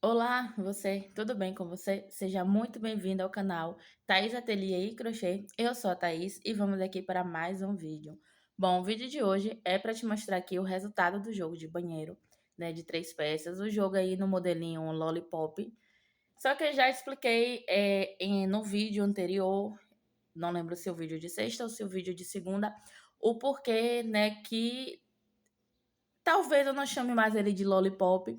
Olá, você, tudo bem com você? Seja muito bem-vindo ao canal Thaís Ateliê e Crochê. Eu sou a Thaís e vamos aqui para mais um vídeo. Bom, o vídeo de hoje é para te mostrar aqui o resultado do jogo de banheiro, né, de 3 peças. O jogo aí no modelinho Lollipop. Só que eu já expliquei no vídeo anterior, não lembro se o vídeo de sexta ou se o vídeo de segunda, o porquê, né, que talvez eu não chame mais ele de Lollipop,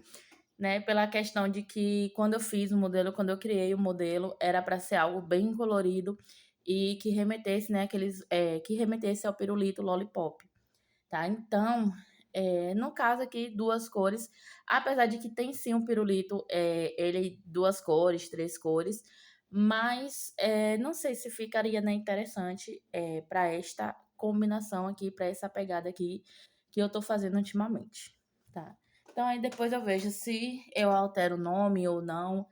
né, pela questão de que quando eu fiz o modelo, quando eu criei o modelo, era para ser algo bem colorido e que remetesse, né, que remetesse ao pirulito Lollipop, tá? Então, no caso aqui, 2 cores, apesar de que tem sim um pirulito, ele 2 cores, 3 cores, mas, não sei se ficaria, né, interessante, para esta combinação aqui, para essa pegada aqui que eu tô fazendo ultimamente, tá? Então aí depois eu vejo se eu altero o nome ou não,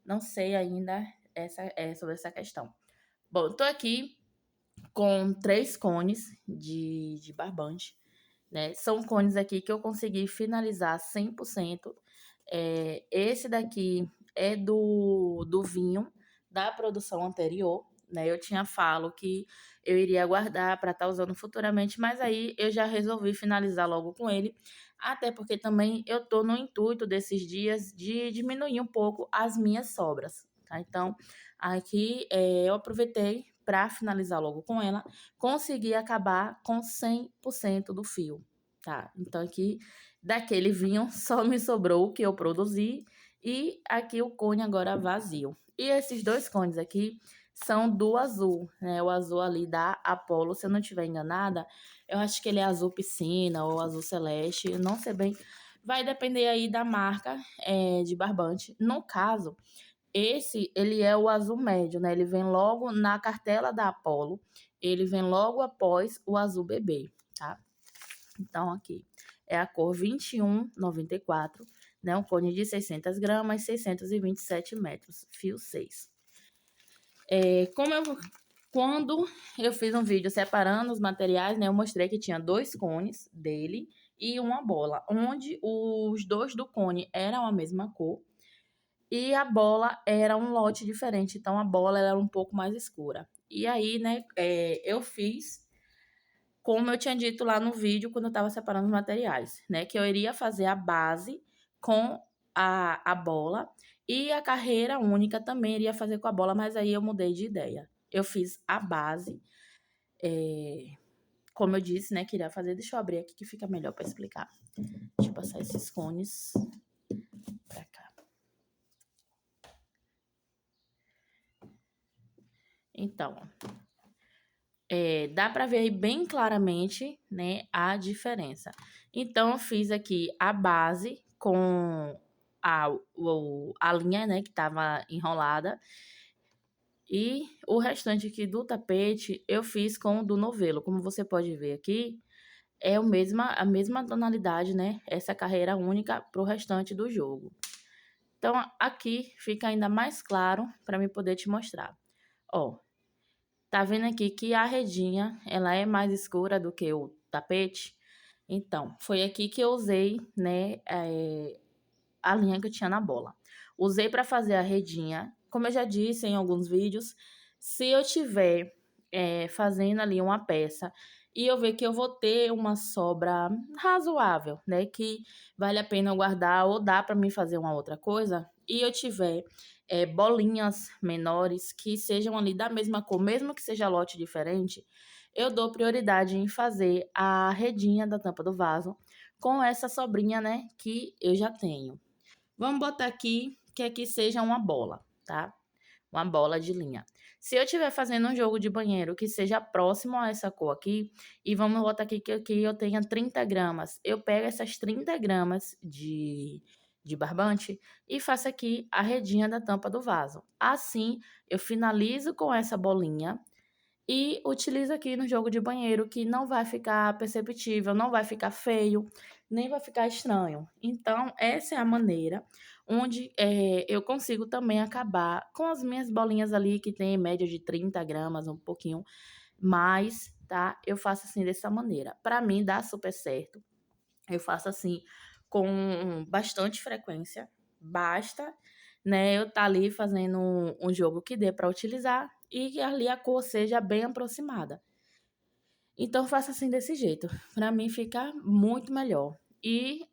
não sei ainda sobre essa questão. Bom, eu tô aqui com 3 cones de barbante, né? São cones aqui que eu consegui finalizar 100%. Esse daqui é do vinho da produção anterior, né? Eu tinha falo que eu iria guardar para estar usando futuramente, mas aí eu já resolvi finalizar logo com ele, até porque também eu tô no intuito desses dias de diminuir um pouco as minhas sobras, tá? Então, aqui eu aproveitei para finalizar logo com ela, consegui acabar com 100% do fio, tá? Então aqui daquele vinho só me sobrou o que eu produzi e aqui o cone agora vazio. E esses 2 cones aqui são do azul, né? O azul ali da Apollo, se eu não estiver enganada, eu acho que ele é azul piscina ou azul celeste, eu não sei bem. Vai depender aí da marca de barbante. No caso, ele é o azul médio, né? Ele vem logo na cartela da Apollo, ele vem logo após o azul bebê, tá? Então, aqui é a cor 2194, né? Um cone de 600 gramas, 627 metros, fio 6. Quando eu fiz um vídeo separando os materiais, né? Eu mostrei que tinha 2 cones dele e uma bola, onde os 2 do cone eram a mesma cor e a bola era um lote diferente, então a bola era um pouco mais escura. E aí, né, eu fiz como eu tinha dito lá no vídeo, quando eu estava separando os materiais, né? Que eu iria fazer a base com a bola e a carreira única também iria fazer com a bola, mas aí eu mudei de ideia. Eu fiz a base, como eu disse, né? Queria fazer. Deixa eu abrir aqui que fica melhor para explicar. Deixa eu passar esses cones para cá. Então, dá para ver aí bem claramente, né, a diferença. Então, eu fiz aqui a base com a linha, né, que estava enrolada. E o restante aqui do tapete eu fiz com o do novelo. Como você pode ver aqui, é a mesma tonalidade, né? Essa carreira única para o restante do jogo. Então, aqui fica ainda mais claro para mim poder te mostrar. Ó, tá vendo aqui que a redinha, ela é mais escura do que o tapete? Então, foi aqui que eu usei, né, a linha que eu tinha na bola. Usei para fazer a redinha. Como eu já disse em alguns vídeos, se eu tiver fazendo ali uma peça e eu ver que eu vou ter uma sobra razoável, né, que vale a pena eu guardar ou dá para mim fazer uma outra coisa, e eu tiver bolinhas menores que sejam ali da mesma cor, mesmo que seja lote diferente, eu dou prioridade em fazer a redinha da tampa do vaso com essa sobrinha, né, que eu já tenho. Vamos botar aqui que aqui seja uma bola, tá? Uma bola de linha. Se eu estiver fazendo um jogo de banheiro que seja próximo a essa cor aqui, e vamos botar aqui que aqui eu tenha 30 gramas, eu pego essas 30 gramas de barbante e faço aqui a redinha da tampa do vaso. Assim, eu finalizo com essa bolinha e utilizo aqui no jogo de banheiro que não vai ficar perceptível, não vai ficar feio, nem vai ficar estranho. Então, essa é a maneira onde eu consigo também acabar com as minhas bolinhas ali, que tem em média de 30 gramas, um pouquinho mais, tá? Eu faço assim dessa maneira. Para mim, dá super certo. Eu faço assim com bastante frequência, basta, né, eu estar ali fazendo um jogo que dê para utilizar e que ali a cor seja bem aproximada. Então, faça assim desse jeito. Para mim fica muito melhor. E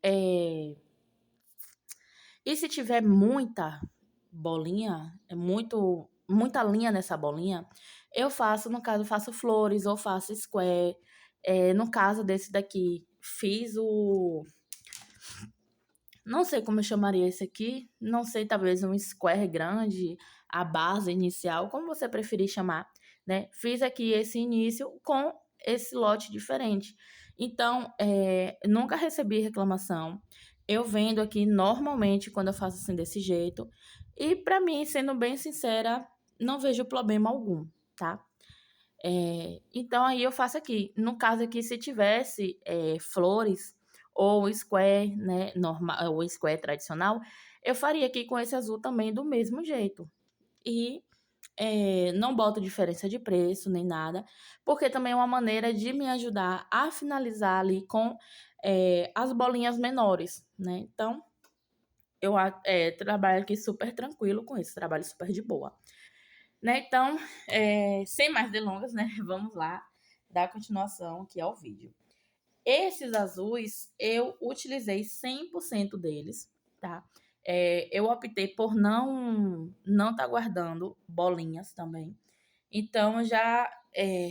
se tiver muita bolinha, muita linha nessa bolinha, eu faço, no caso, faço flores ou faço square. No caso desse daqui, fiz o. Não sei como eu chamaria esse aqui. Não sei, talvez um square grande, a base inicial, como você preferir chamar, né? Fiz aqui esse início com esse lote diferente. Então, nunca recebi reclamação. Eu vendo aqui normalmente quando eu faço assim desse jeito. E para mim, sendo bem sincera, não vejo problema algum, tá? Então aí eu faço aqui. No caso aqui, se tivesse flores ou square, né, normal, ou square tradicional, eu faria aqui com esse azul também do mesmo jeito. E não boto diferença de preço nem nada, porque também é uma maneira de me ajudar a finalizar ali com as bolinhas menores, né? Então, eu trabalho aqui super tranquilo com isso, trabalho super de boa. Né? Então, sem mais delongas, né? Vamos lá dar continuação aqui ao vídeo. Esses azuis, eu utilizei 100% deles, tá? Eu optei por não tá guardando bolinhas também. Então, eu já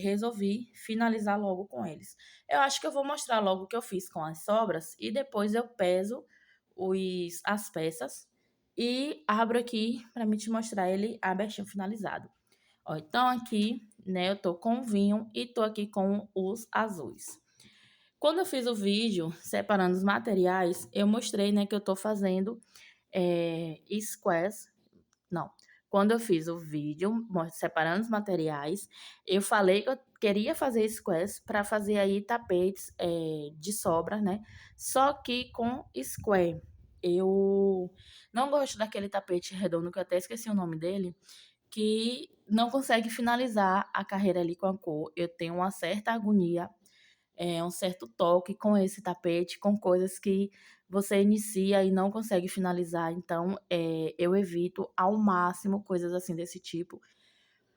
resolvi finalizar logo com eles. Eu acho que eu vou mostrar logo o que eu fiz com as sobras e depois eu peso as peças e abro aqui para me te mostrar ele abertinho finalizado. Ó, então aqui, né, eu tô com o vinho e tô aqui com os azuis. Quando eu fiz o vídeo separando os materiais, eu mostrei, né, que eu tô fazendo squares. Não. Quando eu fiz o vídeo separando os materiais, eu falei que eu queria fazer squares para fazer aí tapetes de sobra, né? Só que com square. Eu não gosto daquele tapete redondo, que eu até esqueci o nome dele, que não consegue finalizar a carreira ali com a cor. Eu tenho uma certa agonia, um certo toque com esse tapete, com coisas que você inicia e não consegue finalizar. Então, eu evito ao máximo coisas assim desse tipo,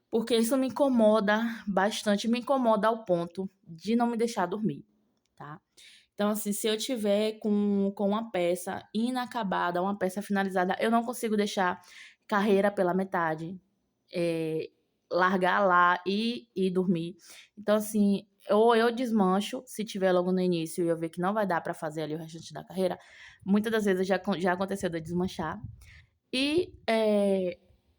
porque isso me incomoda bastante, me incomoda ao ponto de não me deixar dormir, tá? Então, assim, se eu tiver com uma peça inacabada, uma peça finalizada, eu não consigo deixar carreira pela metade, é, largar lá e dormir. Então, assim, ou eu desmancho, se tiver logo no início e eu ver que não vai dar para fazer ali o restante da carreira, muitas das vezes já aconteceu de eu desmanchar. E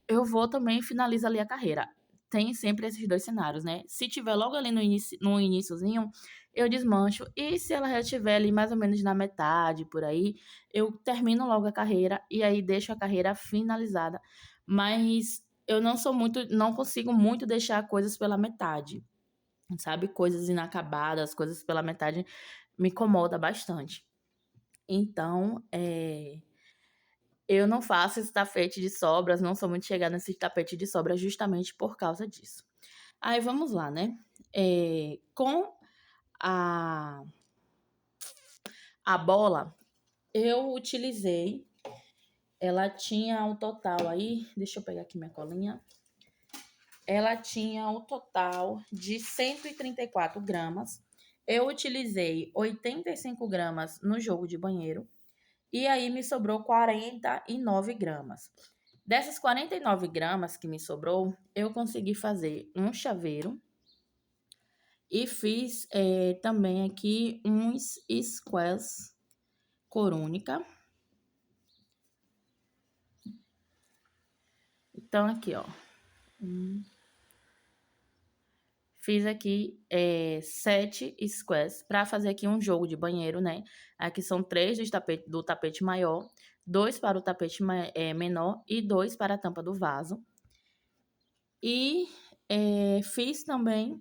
eu vou também e finalizo ali a carreira. Tem sempre esses dois cenários, né? Se tiver logo ali no iniciozinho, eu desmancho. E se ela já estiver ali mais ou menos na metade, por aí, eu termino logo a carreira e aí deixo a carreira finalizada. Mas eu não consigo muito deixar coisas pela metade, sabe? Coisas inacabadas, coisas pela metade me incomoda bastante. Então, eu não faço esse tapete de sobras, não sou muito chegada nesse tapete de sobras justamente por causa disso. Aí vamos lá, né? Com a, a bola, eu utilizei, ela tinha um total aí, deixa eu pegar aqui minha colinha. Ela tinha um total de 134 gramas. Eu utilizei 85 gramas no jogo de banheiro. E aí me sobrou 49 gramas. Dessas 49 gramas que me sobrou, eu consegui fazer um chaveiro. E fiz também aqui uns squares cor única. Então, aqui, ó. Fiz aqui 7 squares para fazer aqui um jogo de banheiro, né? Aqui são 3 do tapete maior, 2 para o tapete menor e 2 para a tampa do vaso. E fiz também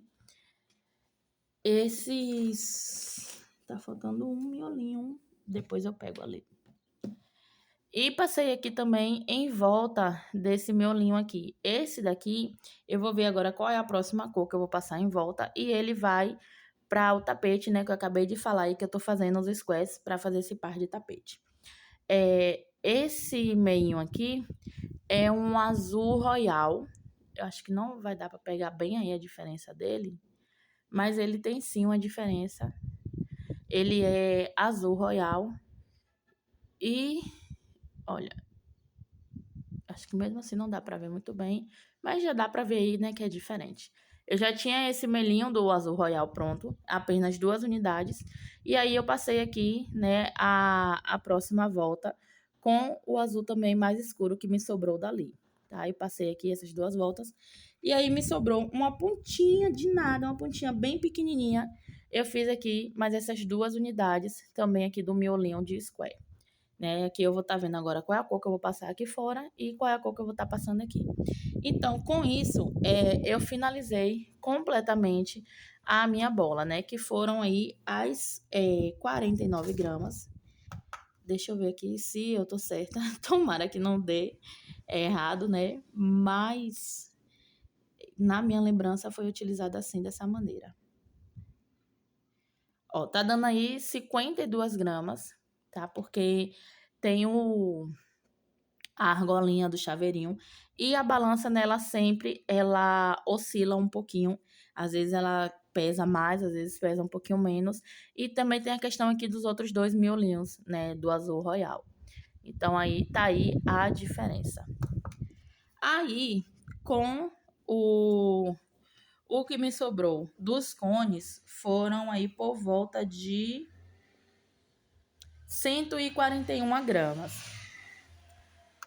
esses... Tá faltando um miolinho, depois eu pego ali. E passei aqui também em volta desse miolinho aqui. Esse daqui, eu vou ver agora qual é a próxima cor que eu vou passar em volta. E ele vai para o tapete, né, que eu acabei de falar aí, que eu tô fazendo os squares para fazer esse par de tapete. Esse meinho aqui é um azul royal. Eu acho que não vai dar para pegar bem aí a diferença dele, mas ele tem sim uma diferença. Ele é azul royal e, olha, acho que mesmo assim não dá para ver muito bem, mas já dá para ver aí, né, que é diferente. Eu já tinha esse melinho do azul royal pronto, apenas 2 unidades, e aí eu passei aqui, né, a próxima volta com o azul também mais escuro que me sobrou dali, tá? E passei aqui essas 2 voltas, e aí me sobrou uma pontinha de nada, uma pontinha bem pequenininha. Eu fiz aqui mais essas 2 unidades também aqui do miolinho de square. Né? Aqui eu vou estar vendo agora qual é a cor que eu vou passar aqui fora e qual é a cor que eu vou estar passando aqui. Então, com isso, eu finalizei completamente a minha bola, né? Que foram aí as 49 gramas. Deixa eu ver aqui se eu tô certa. Tomara que não dê errado, né? Mas na minha lembrança foi utilizada assim, dessa maneira. Ó, tá dando aí 52 gramas, tá? Porque tem a argolinha do chaveirinho. E a balança nela sempre, ela oscila um pouquinho. Às vezes ela pesa mais, às vezes pesa um pouquinho menos. E também tem a questão aqui dos outros 2 miolinhos, né, do azul royal. Então aí tá aí a diferença. Aí, com o que me sobrou dos cones, foram aí por volta de 141 gramas.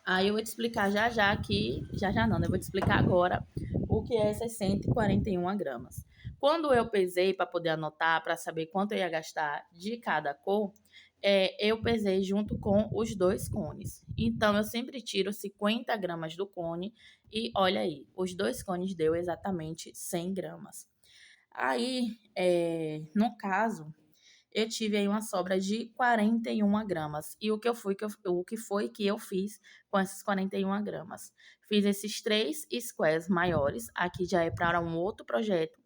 Aí eu vou te explicar já aqui, já não, né? Eu vou te explicar agora o que é essas 141 gramas. Quando eu pesei para poder anotar, para saber quanto eu ia gastar de cada cor, eu pesei junto com os 2 cones. Então, eu sempre tiro 50 gramas do cone e olha aí, os 2 cones deu exatamente 100 gramas. Aí, no caso, eu tive aí uma sobra de 41 gramas. E o que foi que eu fiz com essas 41 gramas? Fiz esses 3 squares maiores. Aqui já é para um outro projeto.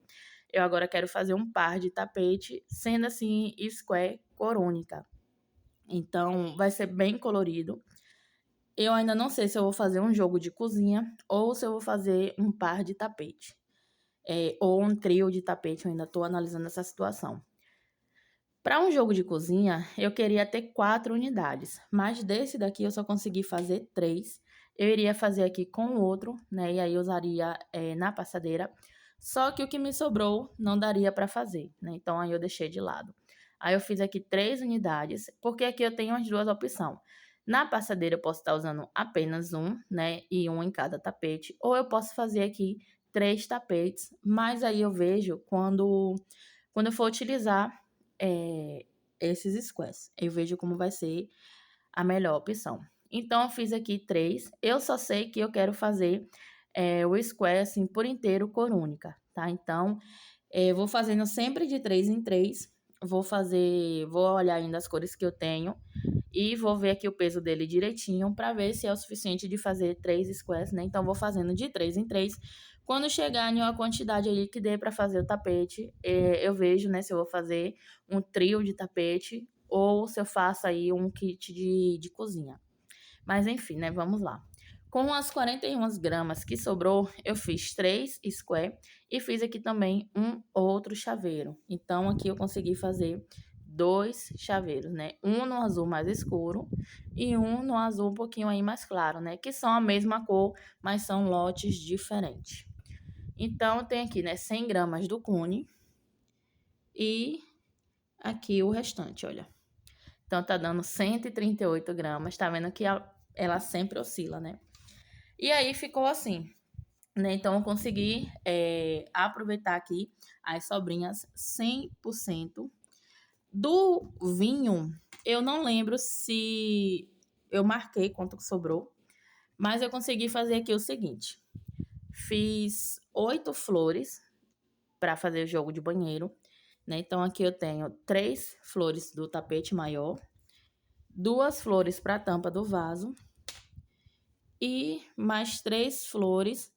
Eu agora quero fazer um par de tapete, sendo assim, square cor única. Então, vai ser bem colorido. Eu ainda não sei se eu vou fazer um jogo de cozinha ou se eu vou fazer um par de tapete. Ou um trio de tapete, eu ainda estou analisando essa situação. Para um jogo de cozinha, eu queria ter 4 unidades, mas desse daqui eu só consegui fazer 3. Eu iria fazer aqui com o outro, né? E aí eu usaria na passadeira. Só que o que me sobrou não daria para fazer, né? Então aí eu deixei de lado. Aí eu fiz aqui 3 unidades, porque aqui eu tenho as 2 opções. Na passadeira eu posso estar usando apenas um, né? E um em cada tapete. Ou eu posso fazer aqui 3 tapetes, mas aí eu vejo quando eu for utilizar esses squares. Eu vejo como vai ser a melhor opção. Então, eu fiz aqui 3. Eu só sei que eu quero fazer o square, assim, por inteiro, cor única, tá? Então, vou fazendo sempre de 3 em 3. Vou olhar ainda as cores que eu tenho e vou ver aqui o peso dele direitinho para ver se é o suficiente de fazer 3 squares, né? Então, vou fazendo de 3 em 3. Quando chegar em uma quantidade ali que dê para fazer o tapete, eu vejo, né, se eu vou fazer um trio de tapete ou se eu faço aí um kit de cozinha. Mas enfim, né, vamos lá. Com as 41 gramas que sobrou, eu fiz 3 square e fiz aqui também um outro chaveiro. Então, aqui eu consegui fazer 2 chaveiros, né? Um no azul mais escuro e um no azul um pouquinho aí mais claro, né? Que são a mesma cor, mas são lotes diferentes. Então, tem aqui, né, 100 gramas do cone e aqui o restante, olha. Então, tá dando 138 gramas. Tá vendo que ela sempre oscila, né? E aí, ficou assim, né? Então, eu consegui aproveitar aqui as sobrinhas 100%. Do vinho, eu não lembro se eu marquei quanto que sobrou, mas eu consegui fazer aqui o seguinte. Fiz 8 flores para fazer o jogo de banheiro, né? Então, aqui eu tenho 3 flores do tapete maior, 2 flores para a tampa do vaso e mais 3 flores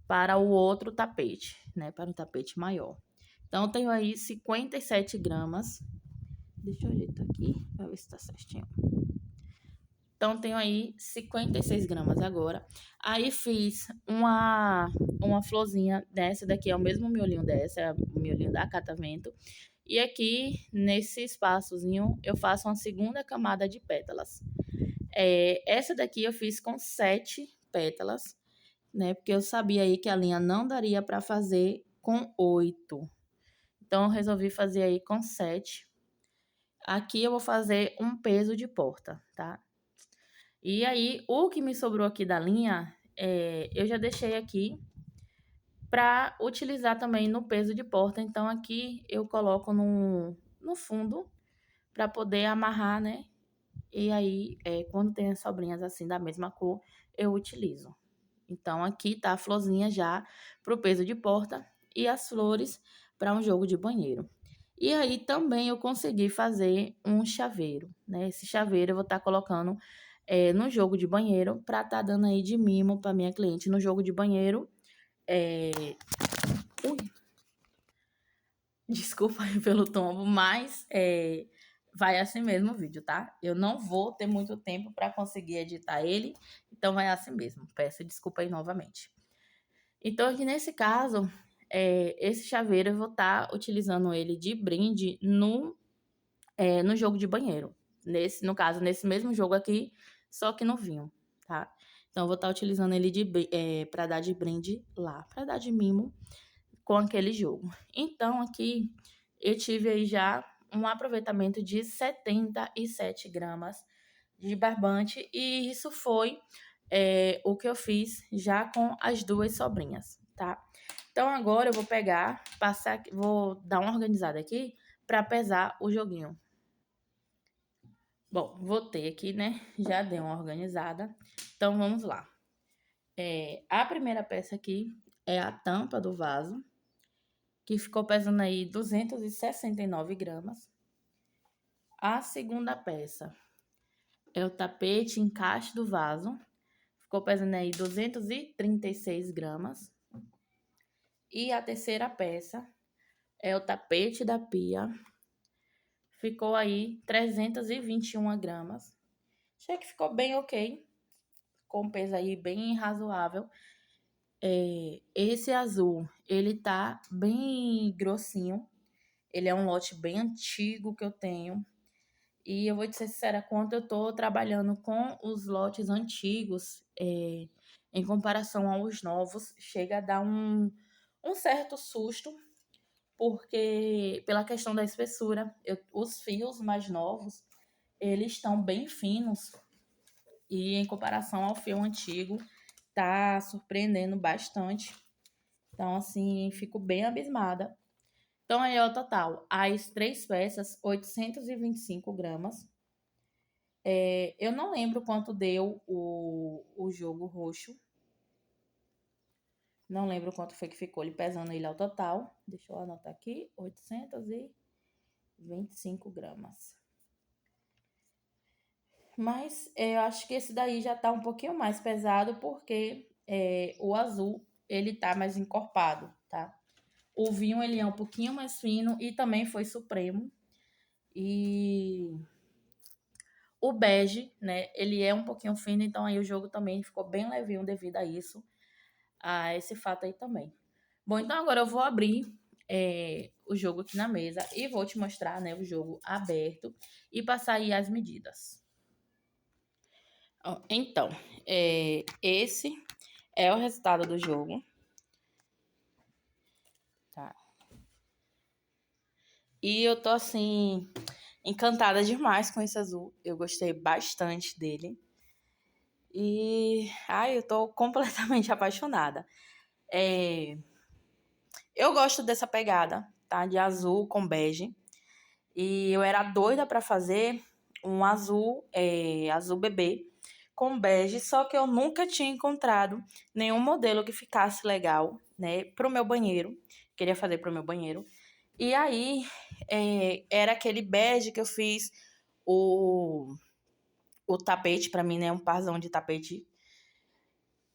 para o outro tapete, né? Para o tapete maior. Então, eu tenho aí 57 gramas. Deixa eu ajeitar aqui para ver se tá certinho. Então, tenho aí 56 gramas agora. Aí, fiz uma florzinha dessa daqui, é o mesmo miolinho dessa, é o miolinho da Catavento. E aqui, nesse espaçozinho, eu faço uma segunda camada de pétalas. Essa daqui eu fiz com 7 pétalas, né? Porque eu sabia aí que a linha não daria para fazer com 8. Então, eu resolvi fazer aí com 7. Aqui eu vou fazer um peso de porta, tá? E aí, o que me sobrou aqui da linha, eu já deixei aqui para utilizar também no peso de porta. Então, aqui eu coloco no fundo para poder amarrar, né? E aí, quando tem as sobrinhas assim da mesma cor, eu utilizo. Então, aqui tá a florzinha já pro peso de porta e as flores para um jogo de banheiro. E aí, também eu consegui fazer um chaveiro, né? Esse chaveiro eu vou estar colocando no jogo de banheiro para estar dando aí de mimo para minha cliente no jogo de banheiro. Ui, desculpa aí pelo tombo, mas vai assim mesmo o vídeo, tá? Eu não vou ter muito tempo para conseguir editar ele, então vai assim mesmo. Peço desculpa aí novamente. Então, aqui nesse caso, esse chaveiro eu vou estar utilizando ele de brinde no jogo de banheiro. No caso, nesse mesmo jogo aqui, só que no vinho, tá? Então, eu vou estar utilizando ele para dar de brinde lá, para dar de mimo com aquele jogo. Então, aqui eu tive aí já um aproveitamento de 77 gramas de barbante e isso foi o que eu fiz já com as duas sobrinhas, tá? Então, agora eu vou pegar, vou dar uma organizada aqui para pesar o joguinho. Bom, vou ter aqui, né? Já dei uma organizada. Então, vamos lá. A primeira peça aqui é a tampa do vaso, que ficou pesando aí 269 gramas. A segunda peça é o tapete encaixe do vaso, ficou pesando aí 236 gramas. E a terceira peça é o tapete da pia, ficou aí 321 gramas. Achei que ficou bem ok, com peso aí bem razoável. Esse azul, ele tá bem grossinho. Ele é um lote bem antigo que eu tenho. E eu vou te ser sincera, quando eu tô trabalhando com os lotes antigos, em comparação aos novos, chega a dar um certo susto, porque pela questão da espessura, os fios mais novos, eles estão bem finos. E em comparação ao fio antigo, tá surpreendendo bastante. Então, assim, fico bem abismada. Então, aí é o total. As 3 peças, 825 gramas. Eu não lembro quanto deu o jogo roxo. Não lembro quanto foi que ficou ele pesando ele ao total. Deixa eu anotar aqui. 825 gramas. Mas eu acho que esse daí já tá um pouquinho mais pesado, porque o azul, ele tá mais encorpado, tá? O vinho, ele é um pouquinho mais fino e também foi supremo. E o bege, né, ele é um pouquinho fino, então aí o jogo também ficou bem levinho devido a isso, a esse fato aí também. Bom, então agora eu vou abrir o jogo aqui na mesa e vou te mostrar, né, o jogo aberto e passar aí as medidas. Então, esse é o resultado do jogo. Tá? E eu tô, assim, encantada demais com esse azul. Eu gostei bastante dele. E, eu tô completamente apaixonada. Eu gosto dessa pegada, tá? De azul com bege. E eu era doida pra fazer um azul, azul bebê com bege, só que eu nunca tinha encontrado nenhum modelo que ficasse legal, né? Pro meu banheiro. Queria fazer pro meu banheiro. E aí, era aquele bege que eu fiz o tapete, pra mim, né? Um parzão de tapete.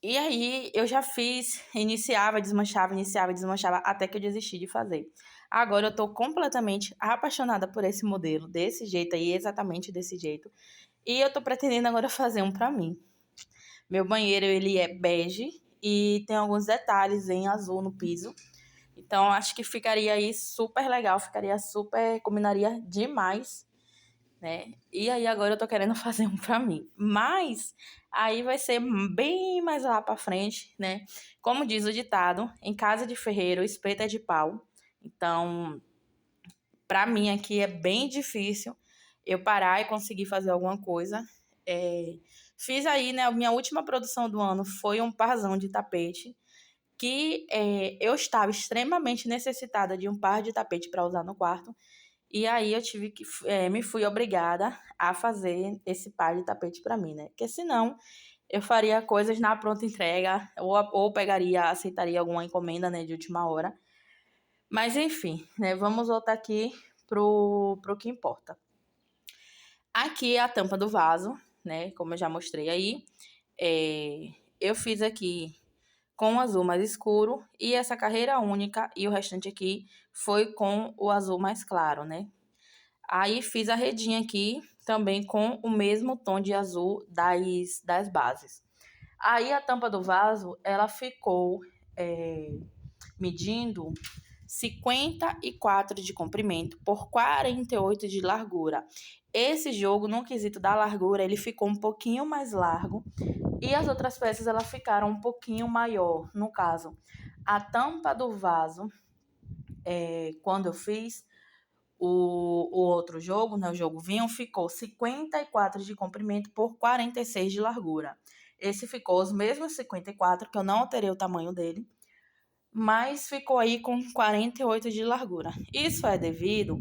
E aí, eu já fiz, iniciava, desmanchava, até que eu desisti de fazer. Agora, eu tô completamente apaixonada por esse modelo, desse jeito aí, exatamente desse jeito. E eu tô pretendendo agora fazer um pra mim. Meu banheiro, ele é bege e tem alguns detalhes em azul no piso. Então, acho que ficaria aí super legal, combinaria demais, né? E aí agora eu tô querendo fazer um pra mim. Mas aí vai ser bem mais lá pra frente, né? Como diz o ditado, em casa de ferreiro, espeto é de pau. Então, pra mim aqui é bem difícil eu parar e conseguir fazer alguma coisa. Fiz aí, né? A minha última produção do ano foi um parzão de tapete que eu estava extremamente necessitada de um par de tapete para usar no quarto. E aí eu tive que me fui obrigada a fazer esse par de tapete para mim, né? Porque senão eu faria coisas na pronta entrega ou aceitaria alguma encomenda, né, de última hora. Mas enfim, né? Vamos voltar aqui pro que importa. Aqui é a tampa do vaso, né? Como eu já mostrei aí. Eu fiz aqui com o azul mais escuro e essa carreira única e o restante aqui foi com o azul mais claro, né? Aí fiz a redinha aqui também com o mesmo tom de azul das bases. Aí a tampa do vaso, ela ficou medindo 54 de comprimento por 48 de largura. Esse jogo, no quesito da largura, ele ficou um pouquinho mais largo e as outras peças elas ficaram um pouquinho maior. No caso, a tampa do vaso, quando eu fiz o outro jogo, né, o jogo vinho, ficou 54 de comprimento por 46 de largura. Esse ficou os mesmos 54, que eu não alterei o tamanho dele, mas ficou aí com 48 de largura. Isso é devido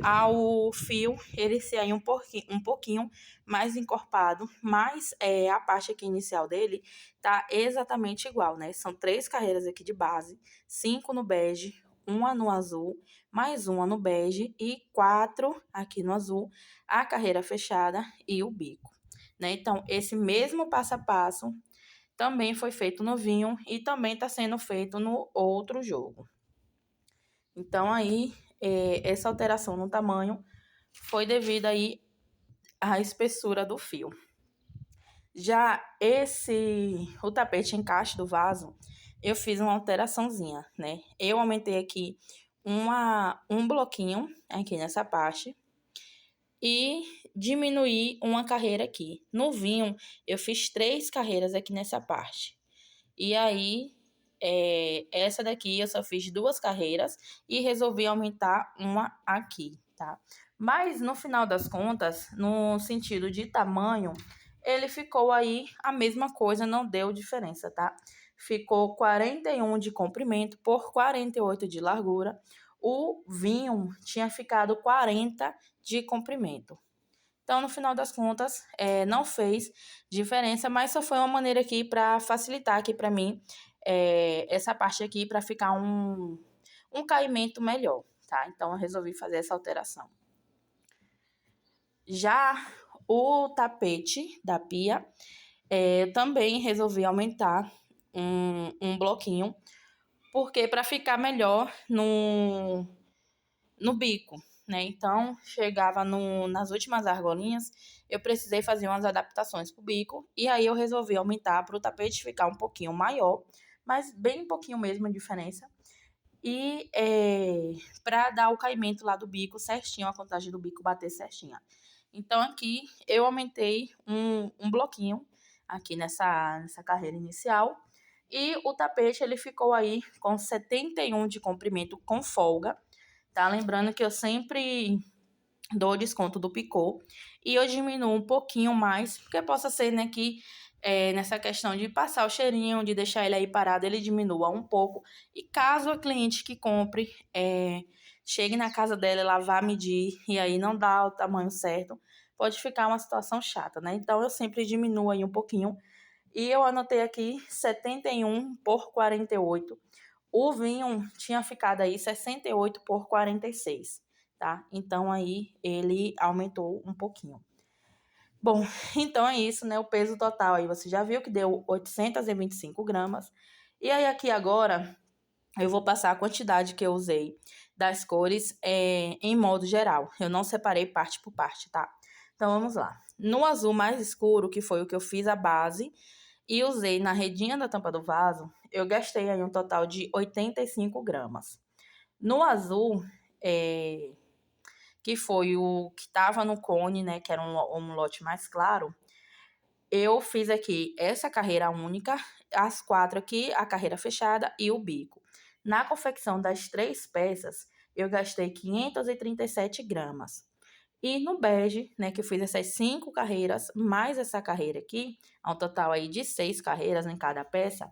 ao fio ele ser aí um pouquinho mais encorpado, mas a parte aqui inicial dele tá exatamente igual, né? São 3 carreiras aqui de base, 5 no bege, uma no azul, mais uma no bege e 4 aqui no azul, a carreira fechada e o bico, né? Então, esse mesmo passo a passo também foi feito no vinho e também está sendo feito no outro jogo. Então, aí, essa alteração no tamanho foi devido aí à espessura do fio. Já o tapete encaixe do vaso, eu fiz uma alteraçãozinha, né? Eu aumentei aqui um bloquinho aqui nessa parte e diminuí uma carreira aqui. No vinho, eu fiz 3 carreiras aqui nessa parte. E aí, essa daqui eu só fiz 2 carreiras e resolvi aumentar uma aqui, tá? Mas no final das contas, no sentido de tamanho, ele ficou aí a mesma coisa, não deu diferença, tá? Ficou 41 de comprimento por 48 de largura. O vinho tinha ficado 40 de comprimento. Então, no final das contas, não fez diferença, mas só foi uma maneira aqui para facilitar aqui para mim essa parte aqui para ficar um caimento melhor, tá? Então, eu resolvi fazer essa alteração. Já o tapete da pia, eu também resolvi aumentar um bloquinho, porque para ficar melhor no bico, né? Então, chegava nas últimas argolinhas, eu precisei fazer umas adaptações pro bico, e aí eu resolvi aumentar para o tapete ficar um pouquinho maior, mas bem pouquinho mesmo a diferença. E para dar o caimento lá do bico certinho, a contagem do bico bater certinha. Então, aqui eu aumentei um bloquinho aqui nessa carreira inicial, e o tapete ele ficou aí com 71 de comprimento com folga, tá? Lembrando que eu sempre dou desconto do picô e eu diminuo um pouquinho mais, porque possa ser, né, que nessa questão de passar o cheirinho, de deixar ele aí parado, ele diminua um pouco. E caso a cliente que compre chegue na casa dela, ela vá medir e aí não dá o tamanho certo, pode ficar uma situação chata, né? Então eu sempre diminuo aí um pouquinho. E eu anotei aqui 71 por 48. O vinho tinha ficado aí 68 por 46, tá? Então aí ele aumentou um pouquinho. Bom, então é isso, né? O peso total aí você já viu que deu 825 gramas. E aí aqui agora eu vou passar a quantidade que eu usei das cores em modo geral. Eu não separei parte por parte, tá? Então vamos lá. No azul mais escuro, que foi o que eu fiz a base, e usei na redinha da tampa do vaso, eu gastei aí um total de 85 gramas. No azul, que foi o que estava no cone, né, que era um lote mais claro, eu fiz aqui essa carreira única, as 4 aqui, a carreira fechada e o bico. Na confecção das 3 peças, eu gastei 537 gramas. E no bege, né, que eu fiz essas 5 carreiras, mais essa carreira aqui, ao total aí de 6 carreiras em cada peça,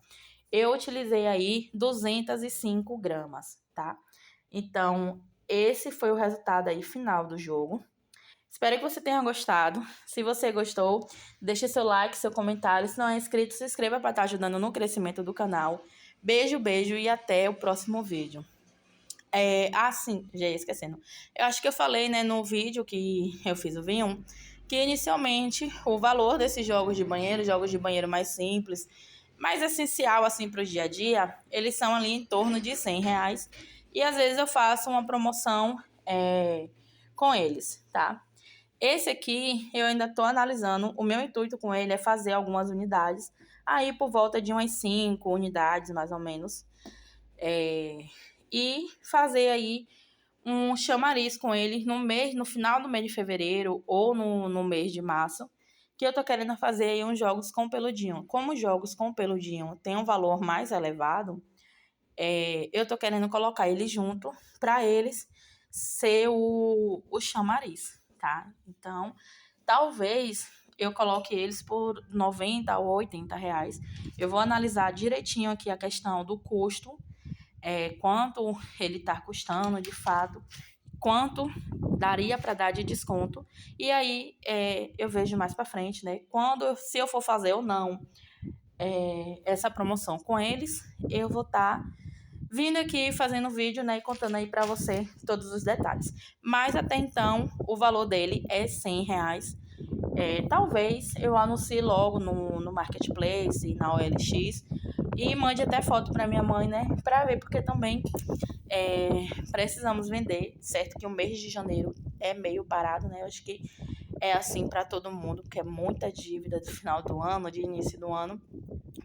eu utilizei aí 205 gramas, tá? Então, esse foi o resultado aí final do jogo. Espero que você tenha gostado. Se você gostou, deixe seu like, seu comentário. Se não é inscrito, se inscreva para estar ajudando no crescimento do canal. Beijo, beijo e até o próximo vídeo. Sim, já ia esquecendo. Eu acho que eu falei, né, no vídeo que eu fiz o vinho, que inicialmente o valor desses jogos de banheiro mais simples, mais essencial, assim, para o dia a dia, eles são ali em torno de R$ 100. E às vezes eu faço uma promoção com eles, tá? Esse aqui eu ainda estou analisando. O meu intuito com ele é fazer algumas unidades, aí por volta de umas 5 unidades, mais ou menos. E fazer aí um chamariz com ele no final do mês de fevereiro ou no mês de março, que eu tô querendo fazer aí uns jogos com peludinho. Como os jogos com peludinho tem um valor mais elevado, eu tô querendo colocar eles junto para eles ser o chamariz, tá? Então, talvez eu coloque eles por 90 ou 80 reais. Eu vou analisar direitinho aqui a questão do custo, quanto ele está custando de fato, quanto daria para dar de desconto. E aí eu vejo mais para frente, né? Se eu for fazer ou não essa promoção com eles, eu vou estar vindo aqui fazendo vídeo, né, e contando aí para você todos os detalhes. Mas até então, o valor dele é R$ 100. Talvez eu anuncie logo no Marketplace e na OLX e mande até foto para minha mãe, né, para ver, porque também precisamos vender, certo? Que o mês de janeiro é meio parado, né? Eu acho que é assim para todo mundo, porque é muita dívida do final do ano, de início do ano.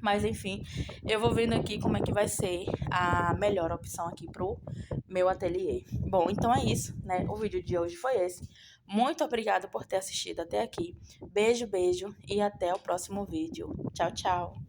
Mas enfim, eu vou vendo aqui como é que vai ser a melhor opção aqui pro meu ateliê. Bom, então é isso, né? O vídeo de hoje foi esse. Muito obrigada por ter assistido até aqui. Beijo, beijo e até o próximo vídeo. Tchau, tchau.